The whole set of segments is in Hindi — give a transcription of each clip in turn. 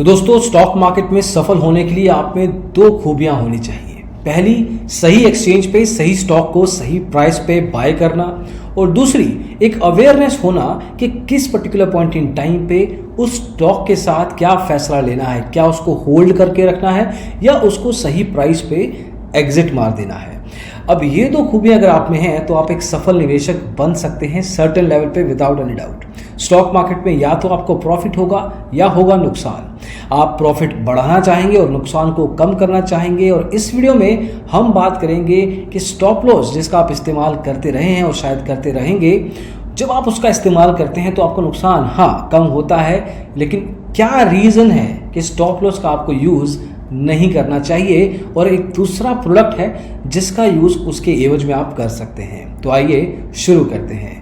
तो दोस्तों, स्टॉक मार्केट में सफल होने के लिए आप में दो खूबियां होनी चाहिए। पहली, सही एक्सचेंज पे सही स्टॉक को सही प्राइस पे बाय करना, और दूसरी, एक अवेयरनेस होना कि किस पर्टिकुलर पॉइंट इन टाइम पे उस स्टॉक के साथ क्या फैसला लेना है, क्या उसको होल्ड करके रखना है या उसको सही प्राइस पे एग्जिट मार देना है। अब ये दो खूबियां अगर आप में हैं तो आप एक सफल निवेशक बन सकते हैं सर्टेन लेवल पे without any doubt. Stock market में या तो आपको प्रॉफिट होगा या होगा नुकसान। आप प्रॉफिट बढ़ाना चाहेंगे और नुकसान को कम करना चाहेंगे, और इस वीडियो में हम बात करेंगे कि स्टॉप लॉस जिसका आप इस्तेमाल करते रहे हैं और शायद करते रहेंगे, जब आप उसका इस्तेमाल करते हैं तो आपको नुकसान कम होता है, लेकिन क्या रीज़न है कि स्टॉप लॉस का आपको यूज़ नहीं करना चाहिए, और एक दूसरा प्रोडक्ट है जिसका यूज़ उसके एवज में आप कर सकते हैं। तो आइए शुरू करते हैं।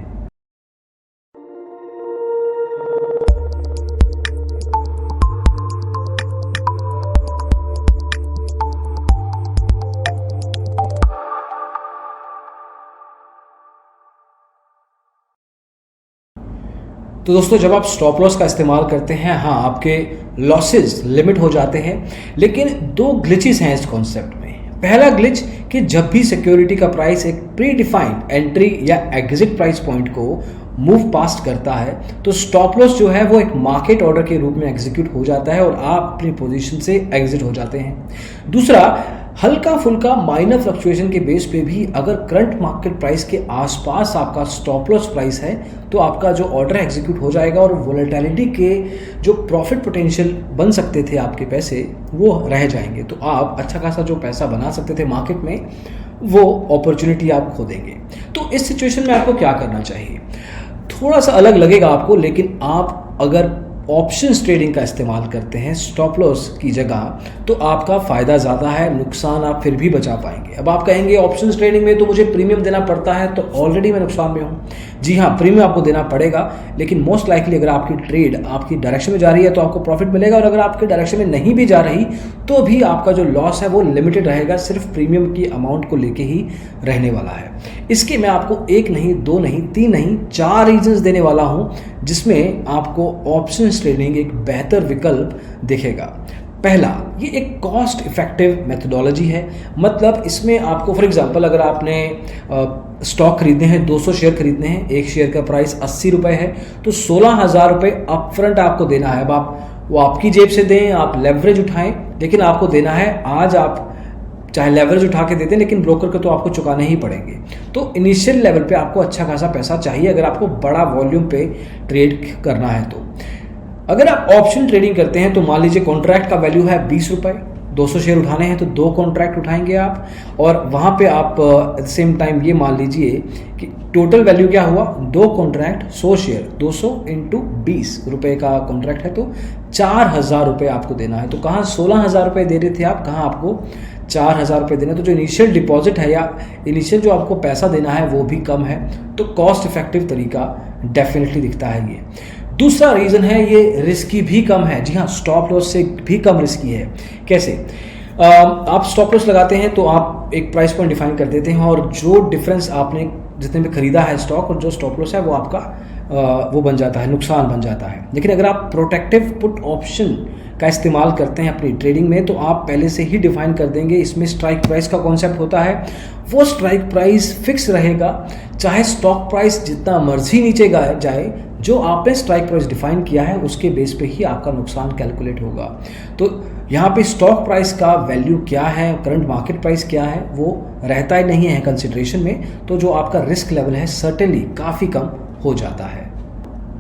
तो दोस्तों, जब आप स्टॉप लॉस का इस्तेमाल करते हैं, आपके लॉसेस लिमिट हो जाते हैं, लेकिन दो ग्लिचेस हैं इस कॉन्सेप्ट में। पहला ग्लिच कि जब भी सिक्योरिटी का प्राइस एक प्री डिफाइंड एंट्री या एग्जिट प्राइस पॉइंट को मूव पास्ट करता है तो स्टॉप लॉस जो है वो एक मार्केट ऑर्डर के रूप में एग्जीक्यूट हो जाता है और आप अपनी पोजीशन से एग्जिट हो जाते हैं। दूसरा, हल्का फुल्का माइनर फ्लक्चुएशन के बेस पे भी अगर करंट मार्केट प्राइस के आसपास आपका स्टॉप लॉस प्राइस है तो आपका जो ऑर्डर एग्जीक्यूट हो जाएगा और वोलेटिलिटी के जो प्रॉफिट पोटेंशियल बन सकते थे आपके पैसे वो रह जाएंगे। तो आप अच्छा खासा जो पैसा बना सकते थे मार्केट में वो अपॉर्चुनिटी आप खो देंगे। तो इस सिचुएशन में आपको क्या करना चाहिए? थोड़ा सा अलग लगेगा आपको, लेकिन आप अगर ऑप्शंस ट्रेडिंग का इस्तेमाल करते हैं स्टॉप लॉस की जगह तो आपका फ़ायदा ज़्यादा है, नुकसान आप फिर भी बचा पाएंगे। अब आप कहेंगे ऑप्शंस ट्रेडिंग में तो मुझे प्रीमियम देना पड़ता है, तो ऑलरेडी मैं नुकसान में हूँ। जी हाँ, प्रीमियम आपको देना पड़ेगा, लेकिन मोस्ट लाइकली अगर आपकी ट्रेड आपकी डायरेक्शन में जा रही है तो आपको प्रॉफिट मिलेगा, और अगर आपके डायरेक्शन में नहीं भी जा रही तो भी आपका जो लॉस है वो लिमिटेड रहेगा, सिर्फ प्रीमियम की अमाउंट को लेके ही रहने वाला है। इसके मैं आपको एक नहीं, दो नहीं, तीन नहीं, 4 रीजंस देने वाला हूँ जिसमें आपको ऑप्शंस ट्रेडिंग एक बेहतर विकल्प दिखेगा। पहला, ये एक कॉस्ट इफेक्टिव मेथोडोलॉजी है। मतलब इसमें आपको फॉर एग्जांपल अगर आपने स्टॉक खरीदने हैं, 200 शेयर खरीदने हैं, एक शेयर का प्राइस 80 रुपये है, तो 16,000 रुपये अपफ्रंट आपको देना है। अब आप वो आपकी जेब से दें, आप लेवरेज उठाएं, लेकिन आपको देना है। आज आप चाहे लेवरेज उठा के देते हैं, लेकिन ब्रोकर को तो आपको चुकाने ही पड़ेंगे। तो इनिशियल लेवल पे आपको अच्छा खासा पैसा चाहिए अगर आपको बड़ा वॉल्यूम पे ट्रेड करना है। तो अगर आप ऑप्शन ट्रेडिंग करते हैं तो मान लीजिए कॉन्ट्रैक्ट का वैल्यू है 20 रुपये, 200 शेयर उठाने हैं तो 2 कॉन्ट्रैक्ट उठाएंगे आप, और वहाँ पे आप एट द सेम टाइम ये मान लीजिए कि टोटल वैल्यू क्या हुआ, 2 कॉन्ट्रैक्ट 100 शेयर, 200 इंटू 20 रुपये का कॉन्ट्रैक्ट है तो 4,000 रुपये आपको देना है। तो कहाँ 16,000 रुपये दे रहे थे आप, कहाँ आपको 4,000 रुपये देना। तो जो इनिशियल डिपॉजिट है या इनिशियल जो आपको पैसा देना है वो भी कम है, तो कॉस्ट इफेक्टिव तरीका डेफिनेटली दिखता है ये। दूसरा रीज़न है ये रिस्की भी कम है। जी हाँ, स्टॉप लॉस से भी कम रिस्की है। कैसे? आप स्टॉप लॉस लगाते हैं तो आप एक प्राइस पॉइंट डिफाइन कर देते हैं, और जो डिफरेंस आपने जितने में खरीदा है स्टॉक और जो स्टॉप लॉस है वो आपका वो बन जाता है, नुकसान बन जाता है। लेकिन अगर आप प्रोटेक्टिव पुट ऑप्शन का इस्तेमाल करते हैं अपनी ट्रेडिंग में तो आप पहले से ही डिफाइन कर देंगे। इसमें स्ट्राइक प्राइस का कॉन्सेप्ट होता है, वो स्ट्राइक प्राइस फिक्स रहेगा, चाहे स्टॉक प्राइस जितना मर्जी नीचे जाए, जो आपने स्ट्राइक प्राइस डिफाइन किया है उसके बेस पे ही आपका नुकसान कैलकुलेट होगा। तो यहाँ पे स्टॉक प्राइस का वैल्यू क्या है, करंट मार्केट प्राइस क्या है, वो रहता ही नहीं है कंसिडरेशन में, तो जो आपका रिस्क लेवल है सर्टेनली काफ़ी कम हो जाता है।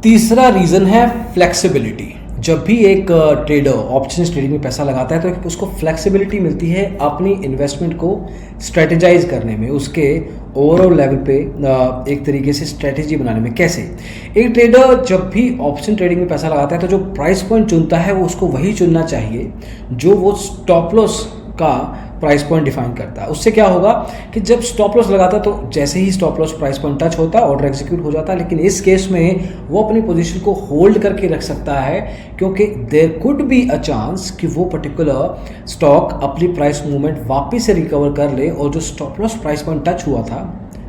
तीसरा रीज़न है फ्लेक्सिबिलिटी। जब भी एक ट्रेडर ऑप्शंस ट्रेडिंग में पैसा लगाता है तो उसको फ्लेक्सिबिलिटी मिलती है अपनी इन्वेस्टमेंट को स्ट्रेटेजाइज करने में, उसके ओवरऑल लेवल पे एक तरीके से स्ट्रेटेजी बनाने में। कैसे? एक ट्रेडर जब भी ऑप्शन ट्रेडिंग में पैसा लगाता है तो जो प्राइस पॉइंट चुनता है वो उसको वही चुनना चाहिए जो वो स्टॉप लॉस का प्राइस पॉइंट डिफाइन करता है। उससे क्या होगा कि जब स्टॉप लॉस लगाता है तो जैसे ही stop loss price point touch होता है ऑर्डर एग्जीक्यूट हो जाता है, लेकिन इस केस में वो अपनी पोजीशन को होल्ड करके रख सकता है, क्योंकि there could be a chance कि वो पर्टिकुलर स्टॉक अपनी प्राइस मूवमेंट वापस से रिकवर कर ले और जो stop loss price point touch हुआ था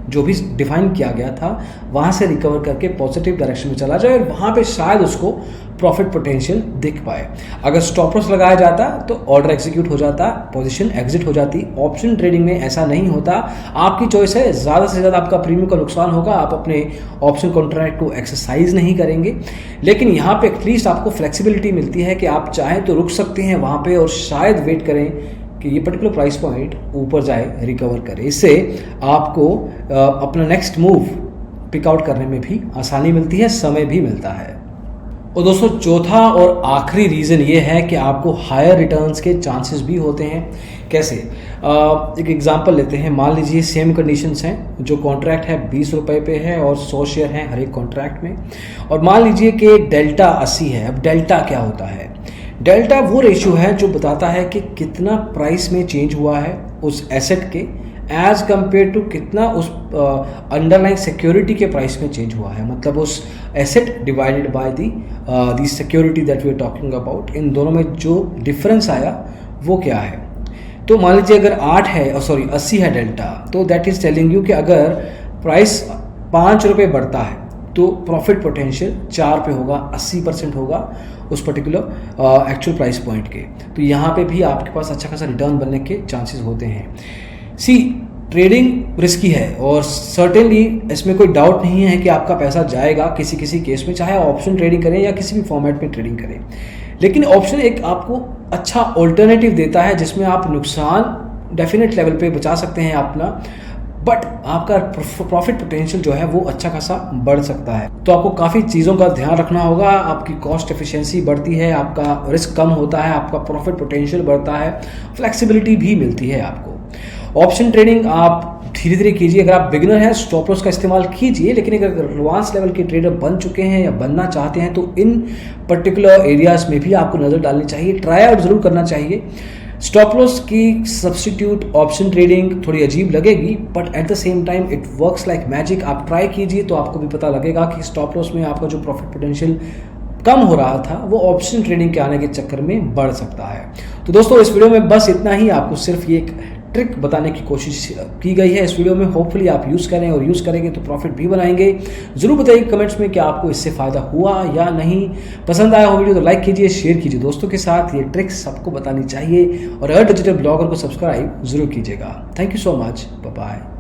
जो भी डिफाइन किया गया था वहाँ से रिकवर करके पॉजिटिव डायरेक्शन में चला जाए और वहाँ पे शायद उसको प्रॉफिट पोटेंशियल दिख पाए। अगर स्टॉप लॉस लगाया जाता तो ऑर्डर एग्जीक्यूट हो जाता, पोजीशन एग्जिट हो जाती। ऑप्शन ट्रेडिंग में ऐसा नहीं होता, आपकी चॉइस है, ज़्यादा से ज़्यादा आपका प्रीमियम का नुकसान होगा, आप अपने ऑप्शन कॉन्ट्रैक्ट को एक्सरसाइज नहीं करेंगे। लेकिन यहाँ पे एटलीस्ट आपको फ्लेक्सिबिलिटी मिलती है कि आप चाहें तो रुक सकते हैं वहाँ पे और शायद वेट करें कि ये पर्टिकुलर प्राइस पॉइंट ऊपर जाए, रिकवर करे। इससे आपको अपना नेक्स्ट मूव पिक आउट करने में भी आसानी मिलती है, समय भी मिलता है। और दोस्तों चौथा और आखिरी रीज़न ये है कि आपको हायर रिटर्न्स के चांसेस भी होते हैं। कैसे? एक एग्जांपल लेते हैं। मान लीजिए सेम कंडीशंस हैं, जो कॉन्ट्रैक्ट है 20 रुपये पे है और 100 शेयर हैं हर एक कॉन्ट्रैक्ट में, और मान लीजिए कि डेल्टा 80 है। अब डेल्टा क्या होता है? डेल्टा वो रेशियो है जो बताता है कि कितना प्राइस में चेंज हुआ है उस एसेट के एज कंपेयर टू कितना उस अंडरलाइन सिक्योरिटी के प्राइस में चेंज हुआ है। मतलब उस asset divided by the security that we are talking about, इन दोनों में जो डिफरेंस आया वो क्या है। तो मान लीजिए अगर 80 है डेल्टा, तो दैट इज टेलिंग यू कि अगर प्राइस 5 रुपये बढ़ता है तो प्रॉफिट पोटेंशियल 4 पे होगा, 80% होगा उस पर्टिकुलर एक्चुअल प्राइस पॉइंट के। तो यहाँ पे भी आपके पास अच्छा खासा रिटर्न बनने के चांसेस होते हैं। ट्रेडिंग रिस्की है और सर्टेनली इसमें कोई डाउट नहीं है कि आपका पैसा जाएगा किसी किसी केस में, चाहे ऑप्शन ट्रेडिंग करें या किसी भी फॉर्मेट में ट्रेडिंग करें। लेकिन ऑप्शन एक आपको अच्छा ऑल्टरनेटिव देता है जिसमें आप नुकसान डेफिनेट लेवल पे बचा सकते हैं अपना, बट आपका प्रॉफिट पोटेंशियल जो है वो अच्छा खासा बढ़ सकता है। तो आपको काफ़ी चीज़ों का ध्यान रखना होगा। आपकी कॉस्ट एफिशिएंसी बढ़ती है, आपका रिस्क कम होता है, आपका प्रॉफिट पोटेंशियल बढ़ता है, फ्लेक्सिबिलिटी भी मिलती है आपको। ऑप्शन ट्रेडिंग आप धीरे धीरे कीजिए। अगर आप बिगिनर हैं स्टॉप लॉस का इस्तेमाल कीजिए, लेकिन अगर एडवांस लेवल के ट्रेडर बन चुके हैं या बनना चाहते हैं तो इन पर्टिकुलर एरियाज में भी आपको नज़र डालनी चाहिए, ट्राई आउट जरूर करना चाहिए। स्टॉप लॉस की सब्स्टिट्यूट ऑप्शन ट्रेडिंग थोड़ी अजीब लगेगी, but at the same time it works like magic. आप ट्राई कीजिए तो आपको भी पता लगेगा कि स्टॉप लॉस में आपका जो प्रॉफिट पोटेंशियल कम हो रहा था वो ऑप्शन ट्रेडिंग के आने के चक्कर में बढ़ सकता है। तो दोस्तों इस वीडियो में बस इतना ही। आपको सिर्फ ये एक ट्रिक बताने की कोशिश की गई है इस वीडियो में। होपफुली आप यूज़ करें और यूज़ करेंगे तो प्रॉफिट भी बनाएंगे। जरूर बताइए कमेंट्स में कि आपको इससे फ़ायदा हुआ या नहीं। पसंद आया हो वीडियो तो लाइक कीजिए, शेयर कीजिए दोस्तों के साथ। ये ट्रिक्स सबको बतानी चाहिए और अगर डिजिटल ब्लॉगर को सब्सक्राइब जरूर कीजिएगा। Thank you so much, bye bye.